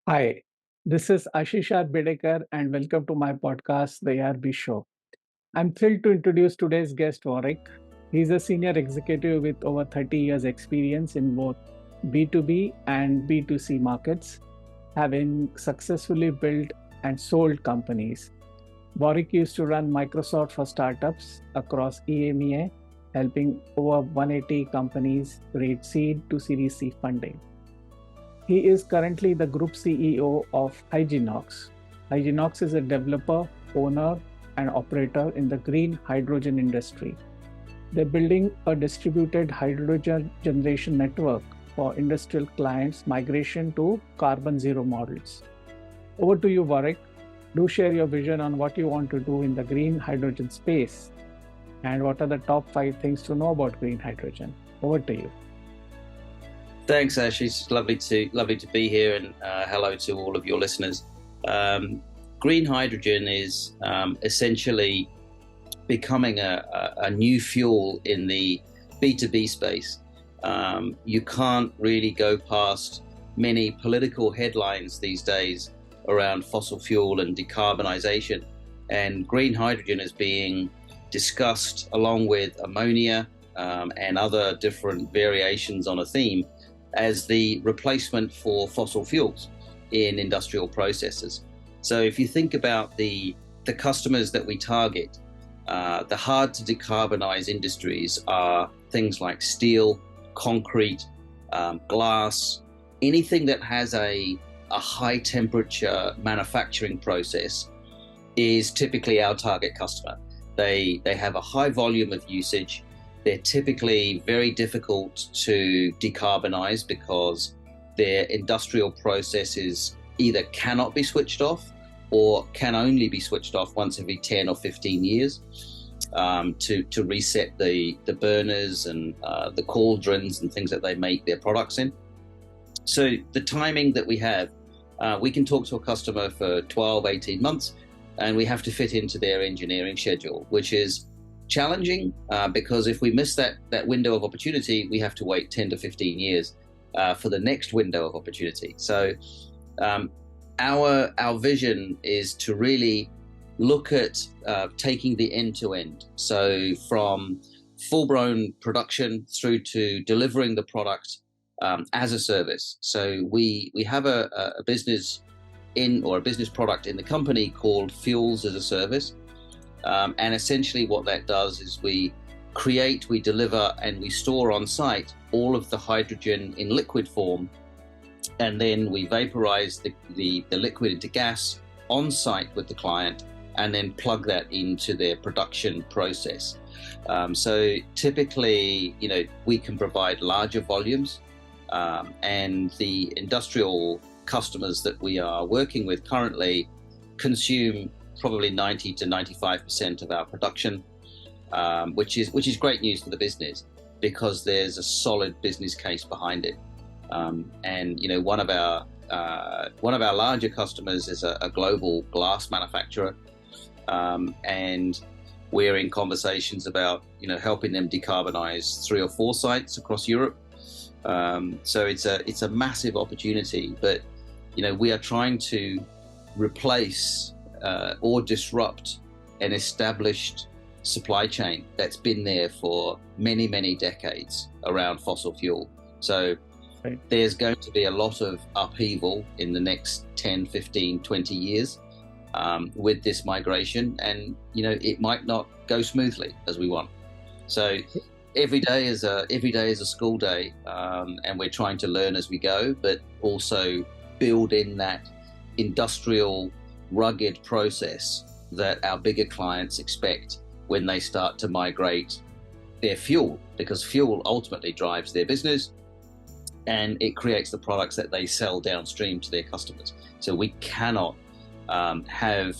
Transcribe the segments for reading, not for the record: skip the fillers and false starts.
Hi, this is Ashishar Bidekar, and welcome to my podcast, The ARB Show. I'm thrilled to introduce today's guest, Warwick. He's a senior executive with over 30 years' experience in both B2B and B2C markets, having successfully built and sold companies. Warwick used to run Microsoft for startups across EMEA, helping over 180 companies raise seed to Series C funding. He is currently the group CEO of Hygenox. Hygenox is a developer, owner, and operator in the green hydrogen industry. They're building a distributed hydrogen generation network for industrial clients' migration to carbon zero models. Over to you, Warwick. Do share your vision on what you want to do in the green hydrogen space and what are the top 5 things to know about green hydrogen. Over to you. Thanks, Ash. It's lovely to be here, and hello to all of your listeners. Green hydrogen is essentially becoming a new fuel in the B2B space. You can't really go past many political headlines these days around fossil fuel and decarbonization, and green hydrogen is being discussed along with ammonia and other different variations on a theme as the replacement for fossil fuels in industrial processes. So if you think about the customers that we target, the hard to decarbonize industries are things like steel, concrete, glass, anything that has a high temperature manufacturing process is typically our target customer. They have a high volume of usage. They're typically very difficult to decarbonize because their industrial processes either cannot be switched off or can only be switched off once every 10 or 15 years to reset the burners and the cauldrons and things that they make their products in. So the timing that we have, we can talk to a customer for 12, 18 months, and we have to fit into their engineering schedule, which is challenging because if we miss that window of opportunity, we have to wait 10 to 15 years for the next window of opportunity. So our vision is to really look at taking the end-to-end. So from full-blown production through to delivering the product as a service. So we have a business a business product in the company called Fuels as a Service. And essentially what that does is we create, we deliver, and we store on site all of the hydrogen in liquid form, and then we vaporize the liquid into gas on site with the client, and then plug that into their production process. So typically, we can provide larger volumes, and the industrial customers that we are working with currently consume probably 90 to 95% of our production, which is great news for the business because there's a solid business case behind it. And one of our larger customers is a global glass manufacturer, and we're in conversations about helping them decarbonize 3 or 4 sites across Europe. So it's a massive opportunity, but we are trying to replace or disrupt an established supply chain that's been there for many, many decades around fossil fuel. So there's going to be a lot of upheaval in the next 10, 15, 20 years with this migration, and it might not go smoothly as we want. So every day is a school day, and we're trying to learn as we go, but also build in that industrial rugged process that our bigger clients expect when they start to migrate their fuel, because fuel ultimately drives their business and it creates the products that they sell downstream to their customers. So we cannot have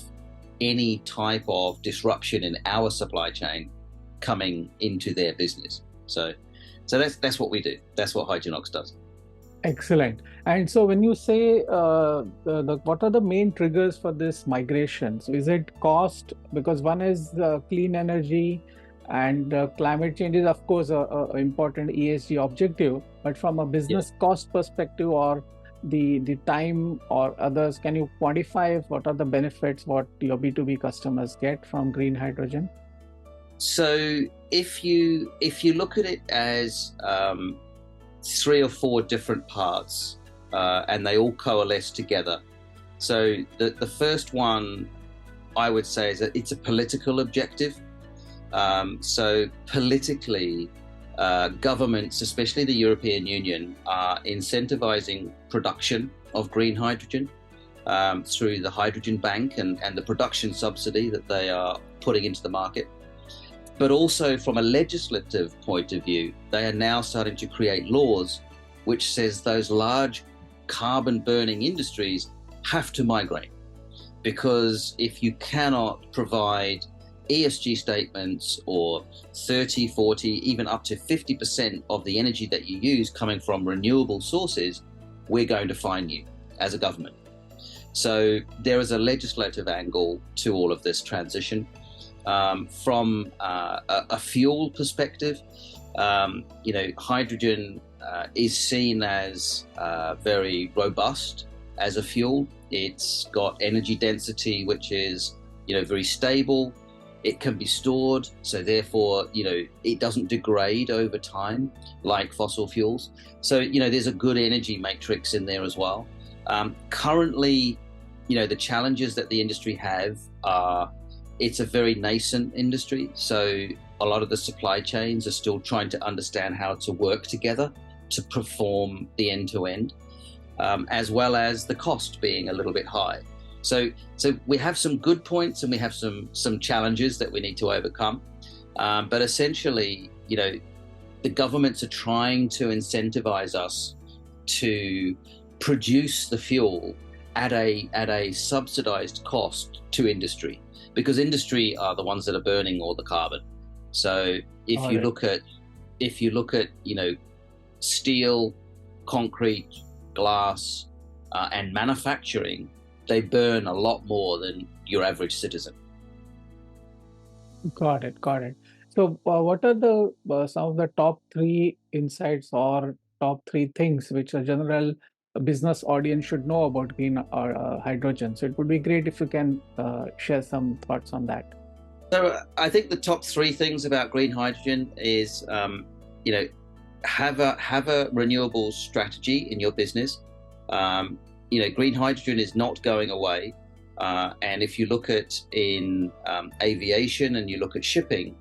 any type of disruption in our supply chain coming into their business. So that's what we do. That's what Hygenox does. Excellent. And so when you say what are the main triggers for this migration? So is it cost? Because one is clean energy, and climate change is of course a important ESG objective, but from a business cost perspective or the time or others, can you quantify what are the benefits what your B2B customers get from green hydrogen? So if you look at it as 3 or 4 different parts, and they all coalesce together. So the first one I would say is that it's a political objective. So politically, governments, especially the European Union, are incentivizing production of green hydrogen through the hydrogen bank and the production subsidy that they are putting into the market. But also from a legislative point of view, they are now starting to create laws which says those large carbon burning industries have to migrate. Because if you cannot provide ESG statements or 30, 40, even up to 50% of the energy that you use coming from renewable sources, we're going to fine you as a government. So there is a legislative angle to all of this transition. From a fuel perspective, hydrogen is seen as very robust as a fuel. It's got energy density which is very stable. It can be stored, so therefore it doesn't degrade over time like fossil fuels. So there's a good energy matrix in there as well. Currently, the challenges that the industry have are, it's a very nascent industry, so a lot of the supply chains are still trying to understand how to work together to perform the end-to-end, as well as the cost being a little bit high. So we have some good points and we have some challenges that we need to overcome. But essentially, the governments are trying to incentivize us to produce the fuel at a subsidized cost to industry, because industry are the ones that are burning all the carbon. So if you look at steel, concrete, glass, and manufacturing, they burn a lot more than your average citizen. Got it. So what are the some of the top 3 insights or top 3 things which a general business audience should know about green or hydrogen? So it would be great if you can share some thoughts on that. So I think the top 3 things about green hydrogen is, have a renewable strategy in your business. Green hydrogen is not going away. And if you look at in aviation and you look at shipping,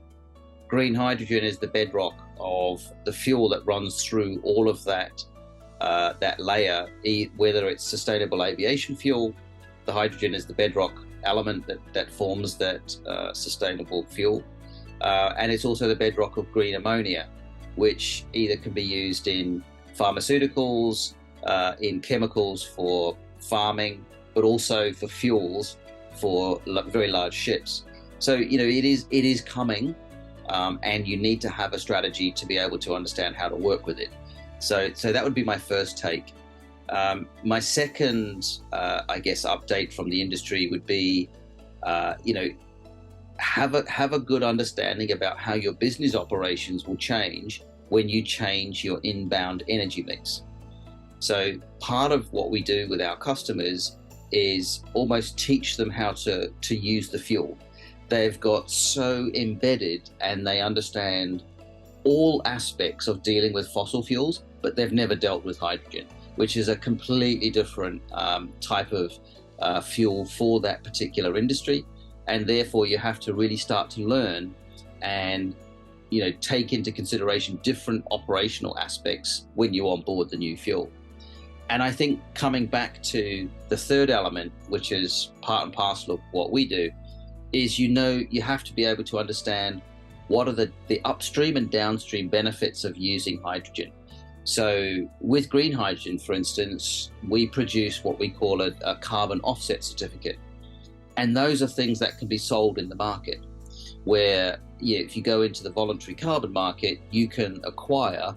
green hydrogen is the bedrock of the fuel that runs through all of that layer, whether it's sustainable aviation fuel. The hydrogen is the bedrock element that forms that sustainable fuel. And it's also the bedrock of green ammonia, which either can be used in pharmaceuticals, in chemicals for farming, but also for fuels for very large ships. So it is coming, and you need to have a strategy to be able to understand how to work with it. So that would be my first take. My second, update from the industry would be, have a good understanding about how your business operations will change when you change your inbound energy mix. So part of what we do with our customers is almost teach them how to use the fuel. They've got so embedded and they understand all aspects of dealing with fossil fuels, but they've never dealt with hydrogen, which is a completely different type of fuel for that particular industry. And therefore you have to really start to learn and take into consideration different operational aspects when you onboard the new fuel. And I think coming back to the third element, which is part and parcel of what we do, is you have to be able to understand what are the upstream and downstream benefits of using hydrogen. So with green hydrogen, for instance, we produce what we call a carbon offset certificate. And those are things that can be sold in the market, where if you go into the voluntary carbon market, you can acquire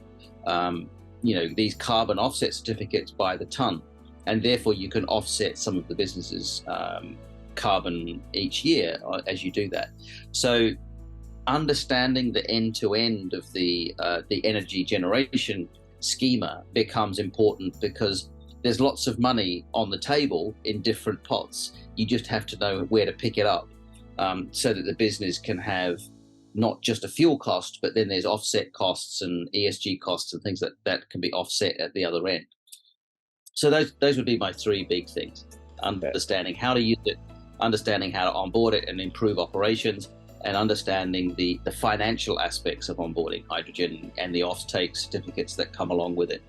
these carbon offset certificates by the ton, and therefore you can offset some of the business's carbon each year as you do that. So understanding the end-to-end of the energy generation schema becomes important, because there's lots of money on the table in different pots. You just have to know where to pick it up, so that the business can have not just a fuel cost, but then there's offset costs and ESG costs and things that can be offset at the other end. So those would be my three big things: understanding how to use it, understanding how to onboard it and improve operations, and understanding the financial aspects of onboarding hydrogen and the offtake certificates that come along with it.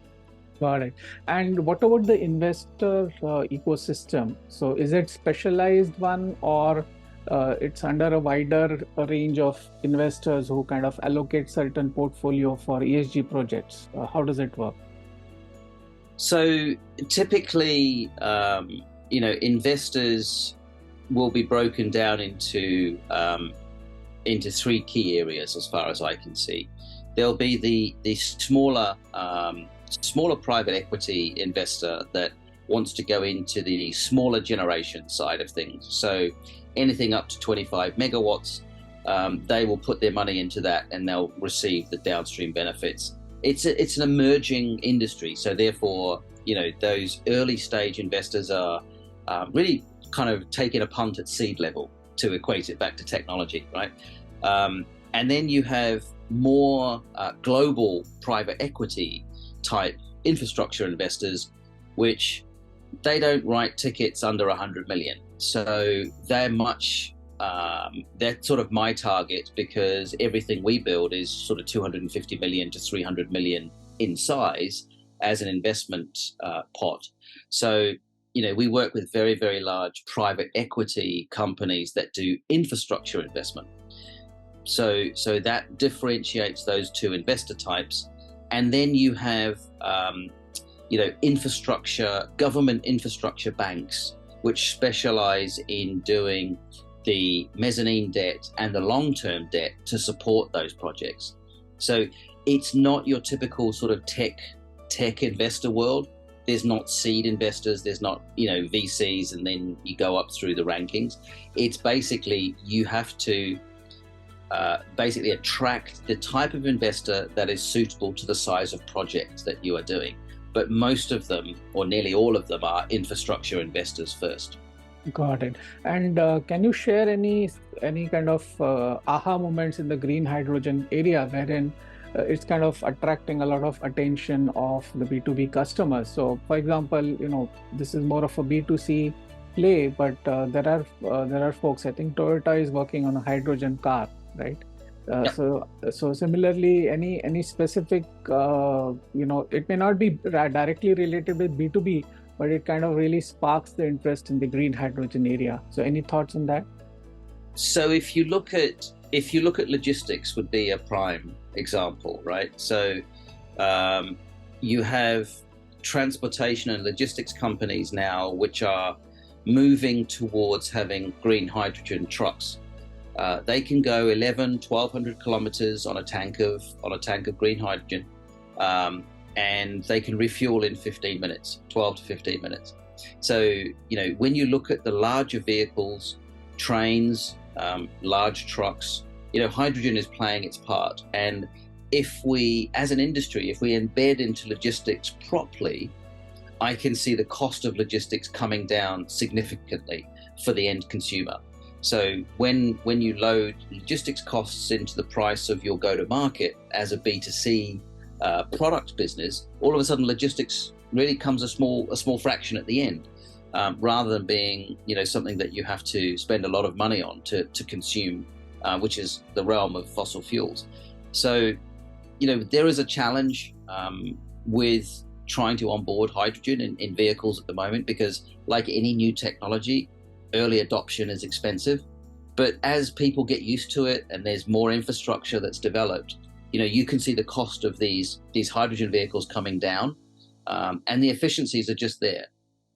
Got it. And what about the investor ecosystem? So is it specialized one, or it's under a wider range of investors who kind of allocate certain portfolio for ESG projects? How does it work? So typically, investors will be broken down into three key areas, as far as I can see. There'll be the smaller private equity investor that wants to go into the smaller generation side of things. So anything up to 25 megawatts, they will put their money into that and they'll receive the downstream benefits. It's an emerging industry, so therefore, those early stage investors are really kind of taking a punt at seed level, to equate it back to technology, right? And then you have more global private equity type infrastructure investors, which they don't write tickets under 100 million. So they're sort of my target, because everything we build is sort of 250 million to 300 million in size as an investment pot. So, we work with very, very large private equity companies that do infrastructure investment. So that differentiates those two investor types. And then you have, government infrastructure banks, which specialize in doing the mezzanine debt and the long-term debt to support those projects. So it's not your typical sort of tech investor world. There's not seed investors, there's not, VCs, and then you go up through the rankings. It's basically, you have to basically attract the type of investor that is suitable to the size of project that you are doing. But most of them, or nearly all of them, are infrastructure investors first. Got it. And can you share any kind of aha moments in the green hydrogen area wherein it's kind of attracting a lot of attention of the B2B customers? So, for example, this is more of a B2C play, but there are folks. I think Toyota is working on a hydrogen car, right? Yep. So similarly, any specific, it may not be directly related with B2B, but it kind of really sparks the interest in the green hydrogen area. So any thoughts on that? So if you look at logistics, would be a prime example, right? So you have transportation and logistics companies now which are moving towards having green hydrogen trucks. They can go 1,100 kilometers on a tank of green hydrogen, and they can refuel in 15 minutes, 12 to 15 minutes. So, when you look at the larger vehicles, trains, large trucks, hydrogen is playing its part. And if we, as an industry, if we embed into logistics properly, I can see the cost of logistics coming down significantly for the end consumer. So when you load logistics costs into the price of your go-to-market as a B2C product business, all of a sudden logistics really comes a small fraction at the end, rather than being something that you have to spend a lot of money on to consume, which is the realm of fossil fuels. So there is a challenge with trying to onboard hydrogen in vehicles at the moment, because like any new technology, early adoption is expensive. But as people get used to it and there's more infrastructure that's developed, you can see the cost of these hydrogen vehicles coming down, and the efficiencies are just there.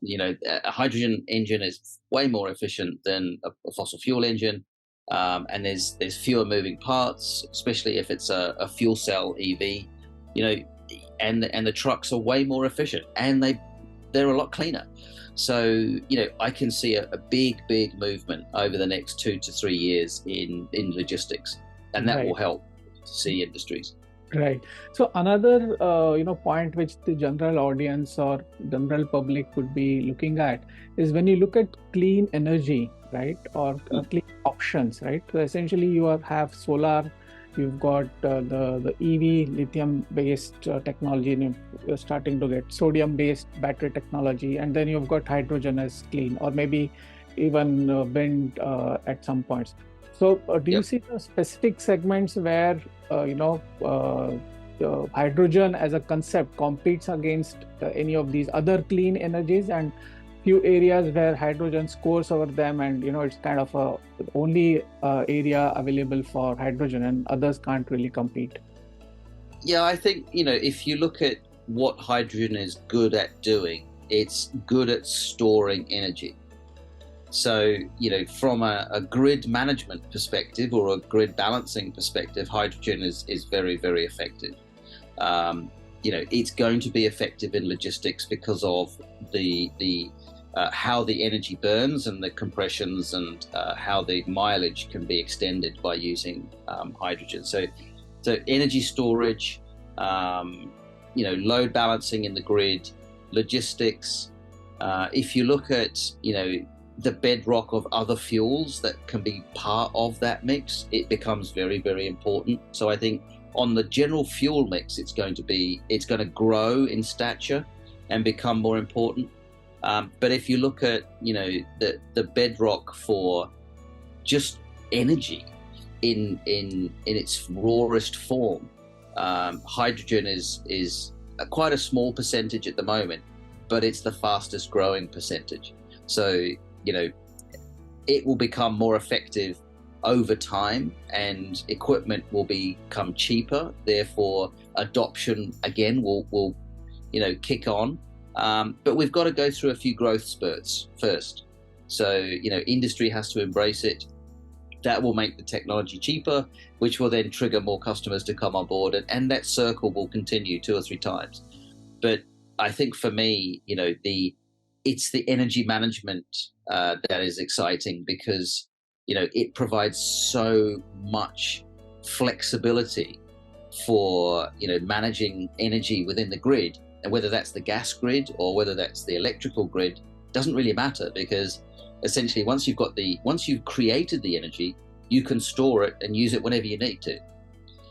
A hydrogen engine is way more efficient than a fossil fuel engine, and there's fewer moving parts, especially if it's a fuel cell EV. And the trucks are way more efficient, and they're a lot cleaner. So, I can see a big movement over the next 2 to 3 years in logistics, and that will help C industries. Right. So another point which the general audience or general public could be looking at is when you look at clean energy, right, or clean options, right. So essentially, have solar, you've got the EV lithium based technology, and you're starting to get sodium based battery technology, and then you've got hydrogen as clean, or maybe even wind at some points. So, do you Yep. see the specific segments where hydrogen as a concept competes against any of these other clean energies, and few areas where hydrogen scores over them, and it's kind of a only area available for hydrogen, and others can't really compete? Yeah, I think, if you look at what hydrogen is good at doing, it's good at storing energy. So, from a grid management perspective or a grid balancing perspective, hydrogen is very, very effective. It's going to be effective in logistics because of the how the energy burns and the compressions, and how the mileage can be extended by using hydrogen. So energy storage, load balancing in the grid, logistics. If you look at, the bedrock of other fuels that can be part of that mix, it becomes very, very important. So I think on the general fuel mix, it's going to grow in stature and become more important. But if you look at, the bedrock for just energy in its rawest form, hydrogen is quite a small percentage at the moment, but it's the fastest growing percentage. So, it will become more effective over time, and equipment will become cheaper. Therefore, adoption again will kick on. But we've got to go through a few growth spurts first. So, industry has to embrace it. That will make the technology cheaper, which will then trigger more customers to come on board, and that circle will continue 2 or 3 times. But I think for me, it's the energy management that is exciting, because it provides so much flexibility for managing energy within the grid, and whether that's the gas grid or whether that's the electrical grid doesn't really matter, because essentially once you've created the energy, you can store it and use it whenever you need to.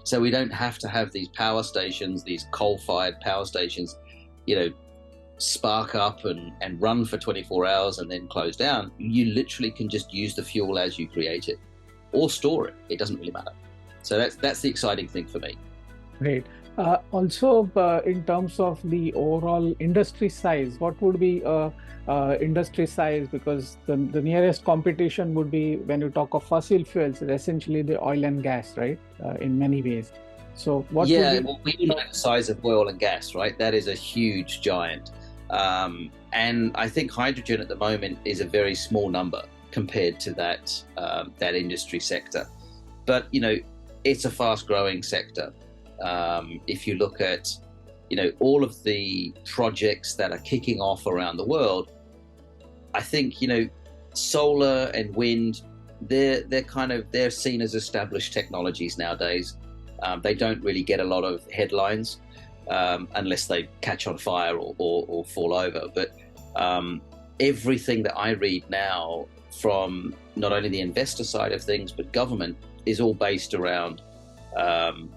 So we don't have to have these power stations, these coal-fired power stations, spark up and run for 24 hours and then close down. You literally can just use the fuel as you create it, or store it. It doesn't really matter. So that's the exciting thing for me. Great. Also, in terms of the overall industry size, what would be industry size? Because the nearest competition would be, when you talk of fossil fuels, essentially the oil and gas, right? In many ways. So what would be? Well, we know the size of oil and gas, right? That is a huge giant. And I think hydrogen at the moment is a very small number compared to that industry sector. But, it's a fast-growing sector. If you look at, all of the projects that are kicking off around the world, I think, solar and wind, they're seen as established technologies nowadays. They don't really get a lot of headlines unless they catch on fire or fall over. But everything that I read now, from not only the investor side of things but government, is all based around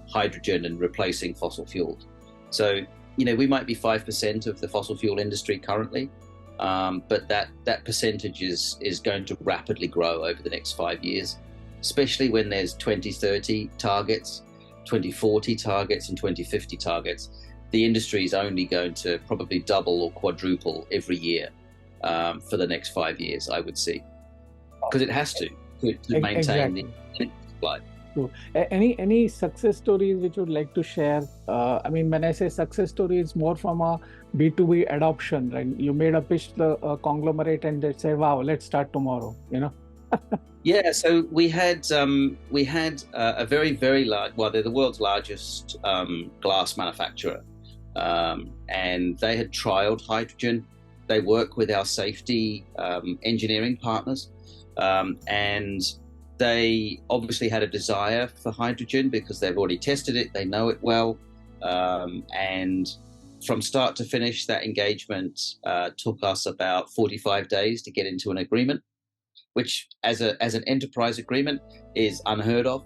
hydrogen and replacing fossil fuels. So, we might be 5% of the fossil fuel industry currently, but that percentage is going to rapidly grow over the next 5 years, especially when there's 2030 targets, 2040 targets, and 2050 targets. The industry is only going to probably double or quadruple every year for the next 5 years, I would see, because it has to maintain Exactly. the energy supply. True. Any success stories which you would like to share? I mean, when I say success story, it's more from a B2B adoption, right? You made a pitch to the conglomerate and they said, "Wow, let's start tomorrow." Yeah, so we had a very, very large. Well, they're the world's largest glass manufacturer, and they had trialed hydrogen. They work with our safety engineering partners, and They obviously had a desire for hydrogen because they've already tested it, they know it well. And from start to finish, that engagement took us about 45 days to get into an agreement, which as an enterprise agreement is unheard of.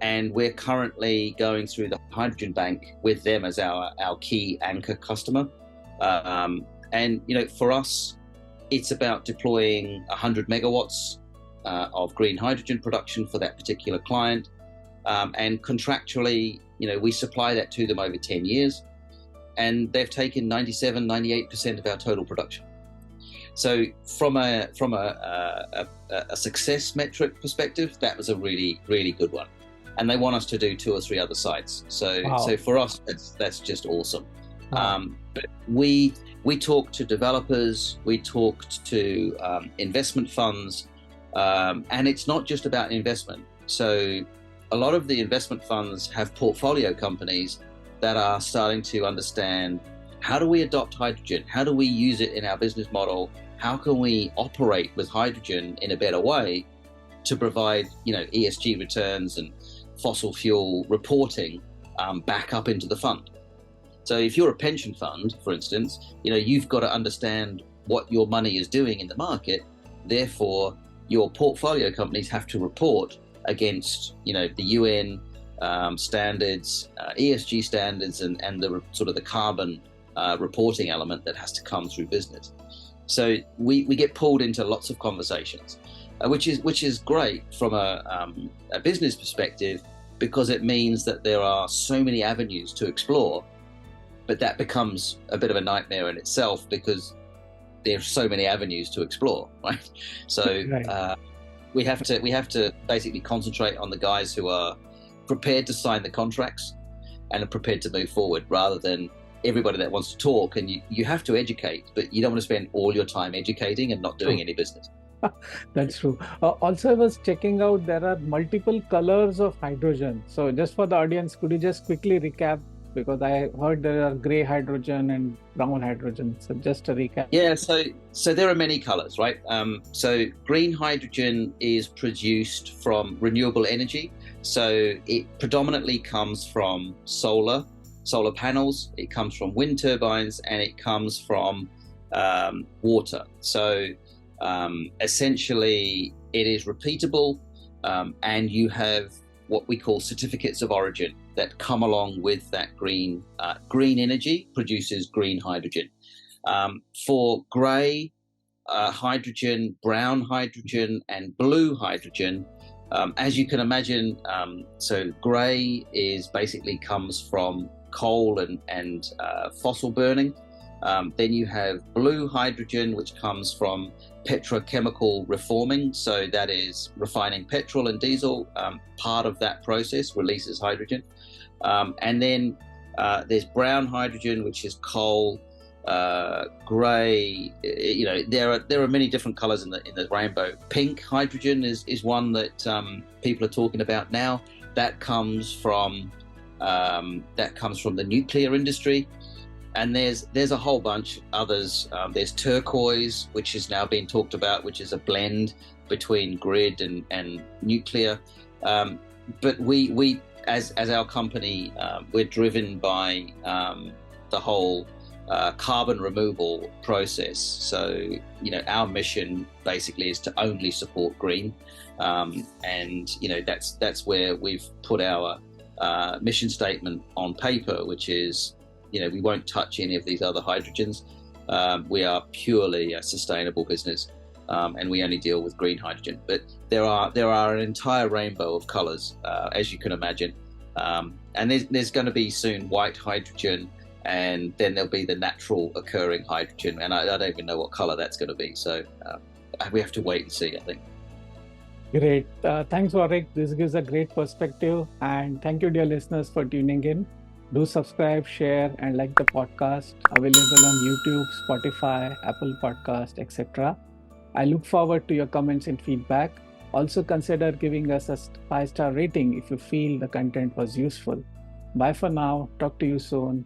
And we're currently going through the hydrogen bank with them as our key anchor customer. And for us, it's about deploying 100 megawatts of green hydrogen production for that particular client. And contractually, we supply that to them over 10 years. And they've taken 97, 98% of our total production. So from a success metric perspective, that was a really, really good one. And they want us to do 2 or 3 other sites. So Wow. So for us, that's just awesome. Wow. But we talked to developers, we talked to investment funds, and it's not just about investment. So a lot of the investment funds have portfolio companies that are starting to understand, how do we adopt hydrogen? How do we use it in our business model? How can we operate with hydrogen in a better way to provide, ESG returns and fossil fuel reporting back up into the fund? So if you're a pension fund, for instance, you've got to understand what your money is doing in the market. Therefore, your portfolio companies have to report against, the UN standards, ESG standards, and the sort of the carbon reporting element that has to come through business. So we get pulled into lots of conversations, which is great from a business perspective, because it means that there are so many avenues to explore. But that becomes a bit of a nightmare in itself, because there's so many avenues to explore, right? So Right. we have to basically concentrate on the guys who are prepared to sign the contracts and are prepared to move forward, rather than everybody that wants to talk. And you have to educate, but you don't want to spend all your time educating and not doing any business. That's true. Also, I was checking out, there are multiple colors of hydrogen. So just for the audience, could you just quickly recap? Because I heard there are gray hydrogen and brown hydrogen. So just a recap. Yeah, so there are many colors, right? So green hydrogen is produced from renewable energy. So it predominantly comes from solar panels, it comes from wind turbines, and it comes from water. So essentially it is repeatable, and you have what we call certificates of origin that come along with that green energy produces green hydrogen. For grey hydrogen, brown hydrogen, and blue hydrogen, as you can imagine, so grey is basically comes from coal and fossil burning. Then you have blue hydrogen, which comes from petrochemical reforming. So that is refining petrol and diesel. Part of that process releases hydrogen. And then there's brown hydrogen, which is coal, grey. There are many different colors in the rainbow. Pink hydrogen is one that people are talking about now. That comes from the nuclear industry. And there's a whole bunch others. There's turquoise, which is now being talked about, which is a blend between grid and nuclear. But we as our company, we're driven by the whole carbon removal process. So our mission basically is to only support green, and that's where we've put our mission statement on paper, which is, we won't touch any of these other hydrogens. We are purely a sustainable business, and we only deal with green hydrogen. But there are an entire rainbow of colors, as you can imagine. And there's going to be soon white hydrogen, and then there'll be the natural occurring hydrogen. And I don't even know what color that's going to be. So we have to wait and see, I think. Great. Thanks, Warwick. This gives a great perspective. And thank you, dear listeners, for tuning in. Do subscribe, share, and like the podcast, available on YouTube, Spotify, Apple Podcast, etc. I look forward to your comments and feedback. Also consider giving us a 5-star rating if you feel the content was useful. Bye for now. Talk to you soon.